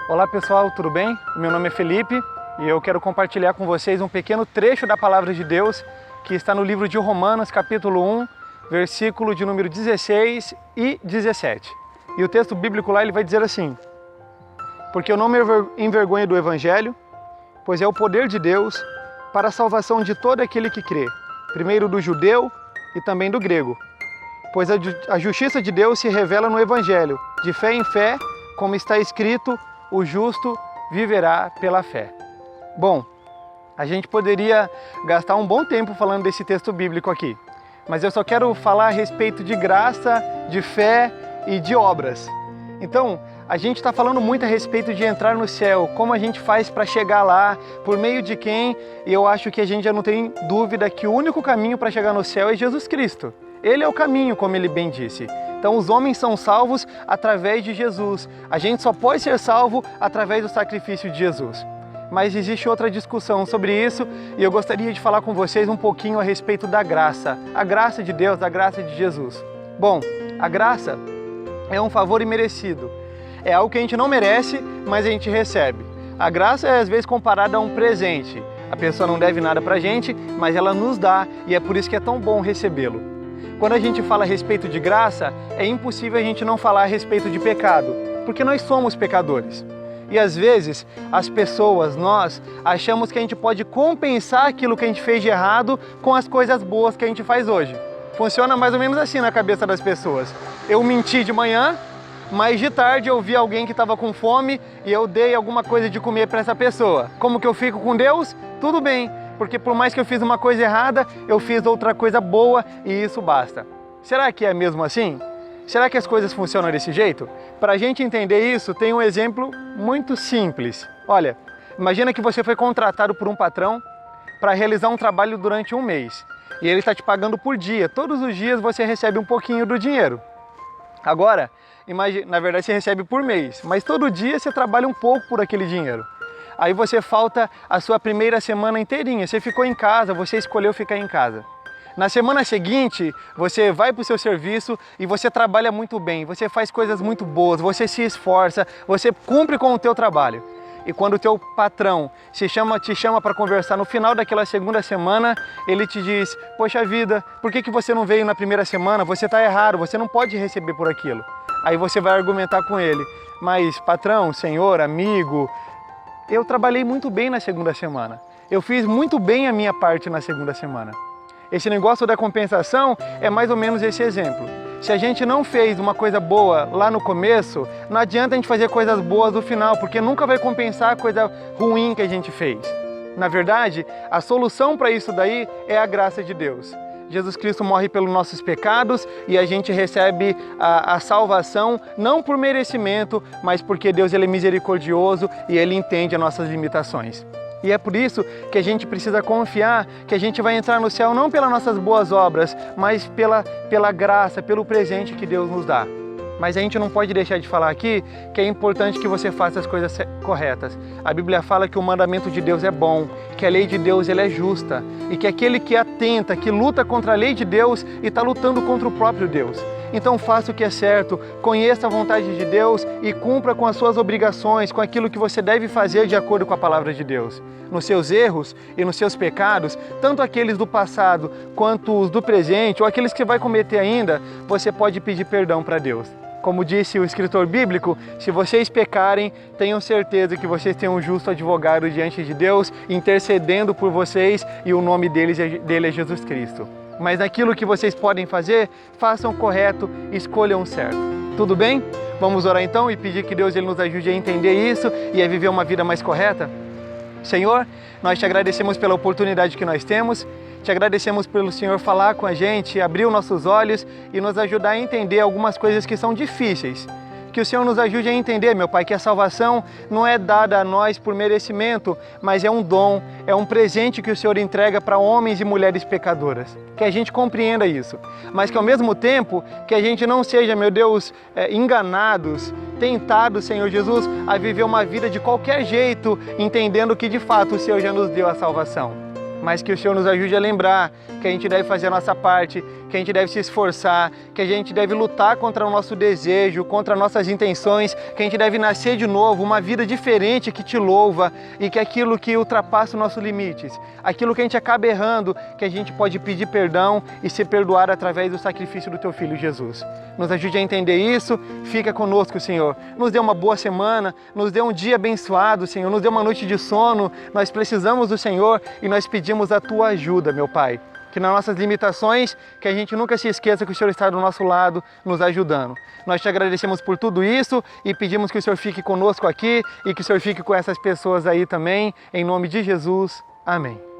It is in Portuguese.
Olá pessoal, tudo bem? Meu nome é Felipe e eu quero compartilhar com vocês um pequeno trecho da Palavra de Deus que está no livro de Romanos, capítulo 1, versículo de número 16 e 17. E o texto bíblico lá ele vai dizer assim: porque eu não me envergonho do Evangelho, pois é o poder de Deus para a salvação de todo aquele que crê, primeiro do judeu e também do grego. Pois a justiça de Deus se revela no Evangelho, de fé em fé, como está escrito, o justo viverá pela fé. Bom, a gente poderia gastar um bom tempo falando desse texto bíblico aqui, mas eu só quero falar a respeito de graça, de fé e de obras. Então, a gente está falando muito a respeito de entrar no céu, como a gente faz para chegar lá, por meio de quem, e eu acho que a gente já não tem dúvida que o único caminho para chegar no céu é Jesus Cristo. Ele é o caminho, como ele bem disse. Então os homens são salvos através de Jesus. A gente só pode ser salvo através do sacrifício de Jesus. Mas existe outra discussão sobre isso e eu gostaria de falar com vocês um pouquinho a respeito da graça. A graça de Deus, a graça de Jesus. Bom, a graça é um favor imerecido. É algo que a gente não merece, mas a gente recebe. A graça é às vezes comparada a um presente. A pessoa não deve nada pra gente, mas ela nos dá e é por isso que é tão bom recebê-lo. Quando a gente fala a respeito de graça, é impossível a gente não falar a respeito de pecado, porque nós somos pecadores. E às vezes, as pessoas, nós, achamos que a gente pode compensar aquilo que a gente fez de errado com as coisas boas que a gente faz hoje. Funciona mais ou menos assim na cabeça das pessoas. Eu menti de manhã, mas de tarde eu vi alguém que estava com fome e eu dei alguma coisa de comer para essa pessoa. Como que eu fico com Deus? Tudo bem. Porque por mais que eu fiz uma coisa errada, eu fiz outra coisa boa e isso basta. Será que é mesmo assim? Será que as coisas funcionam desse jeito? Para a gente entender isso, tem um exemplo muito simples. Olha, imagina que você foi contratado por um patrão para realizar um trabalho durante um mês. E ele está te pagando por dia. Todos os dias você recebe um pouquinho do dinheiro. Agora, imagine, na verdade você recebe por mês, mas todo dia você trabalha um pouco por aquele dinheiro. Aí você falta a sua primeira semana inteirinha, você ficou em casa, você escolheu ficar em casa. Na semana seguinte, você vai para o seu serviço e você trabalha muito bem, você faz coisas muito boas, você se esforça, você cumpre com o teu trabalho. E quando o teu patrão te chama para conversar no final daquela segunda semana, ele te diz: poxa vida, por que você não veio na primeira semana? Você está errado, você não pode receber por aquilo. Aí você vai argumentar com ele: mas patrão, senhor, amigo, eu trabalhei muito bem na segunda semana. Eu fiz muito bem a minha parte na segunda semana. Esse negócio da compensação é mais ou menos esse exemplo. Se a gente não fez uma coisa boa lá no começo, não adianta a gente fazer coisas boas no final, porque nunca vai compensar a coisa ruim que a gente fez. Na verdade, a solução para isso daí é a graça de Deus. Jesus Cristo morre pelos nossos pecados e a gente recebe a salvação não por merecimento, mas porque Deus ele é misericordioso e Ele entende as nossas limitações. E é por isso que a gente precisa confiar que a gente vai entrar no céu não pelas nossas boas obras, mas pela graça, pelo presente que Deus nos dá. Mas a gente não pode deixar de falar aqui que é importante que você faça as coisas corretas. A Bíblia fala que o mandamento de Deus é bom, que a lei de Deus ela é justa e que aquele que atenta, que luta contra a lei de Deus e está lutando contra o próprio Deus. Então faça o que é certo, conheça a vontade de Deus e cumpra com as suas obrigações, com aquilo que você deve fazer de acordo com a palavra de Deus. Nos seus erros e nos seus pecados, tanto aqueles do passado quanto os do presente ou aqueles que você vai cometer ainda, você pode pedir perdão para Deus. Como disse o escritor bíblico, se vocês pecarem, tenham certeza que vocês têm um justo advogado diante de Deus, intercedendo por vocês e o nome dele é Jesus Cristo. Mas naquilo que vocês podem fazer, façam o correto, escolham o certo. Tudo bem? Vamos orar então e pedir que Deus ele nos ajude a entender isso e a viver uma vida mais correta? Senhor, nós te agradecemos pela oportunidade que nós temos, te agradecemos pelo Senhor falar com a gente, abrir os nossos olhos e nos ajudar a entender algumas coisas que são difíceis. Que o Senhor nos ajude a entender, meu Pai, que a salvação não é dada a nós por merecimento, mas é um dom, é um presente que o Senhor entrega para homens e mulheres pecadoras. Que a gente compreenda isso, mas que ao mesmo tempo, que a gente não seja, meu Deus, enganados, tentados, Senhor Jesus, a viver uma vida de qualquer jeito, entendendo que de fato o Senhor já nos deu a salvação. Mas que o Senhor nos ajude a lembrar que a gente deve fazer a nossa parte, que a gente deve se esforçar, que a gente deve lutar contra o nosso desejo, contra nossas intenções, que a gente deve nascer de novo, uma vida diferente que te louva e que aquilo que ultrapassa os nossos limites, aquilo que a gente acaba errando, que a gente pode pedir perdão e ser perdoado através do sacrifício do teu Filho Jesus. Nos ajude a entender isso, fica conosco, Senhor. Nos dê uma boa semana, nos dê um dia abençoado, Senhor, nos dê uma noite de sono. Nós precisamos do Senhor e nós pedimos a tua ajuda, meu Pai. Que nas nossas limitações, que a gente nunca se esqueça que o Senhor está do nosso lado, nos ajudando. Nós te agradecemos por tudo isso e pedimos que o Senhor fique conosco aqui e que o Senhor fique com essas pessoas aí também, em nome de Jesus. Amém.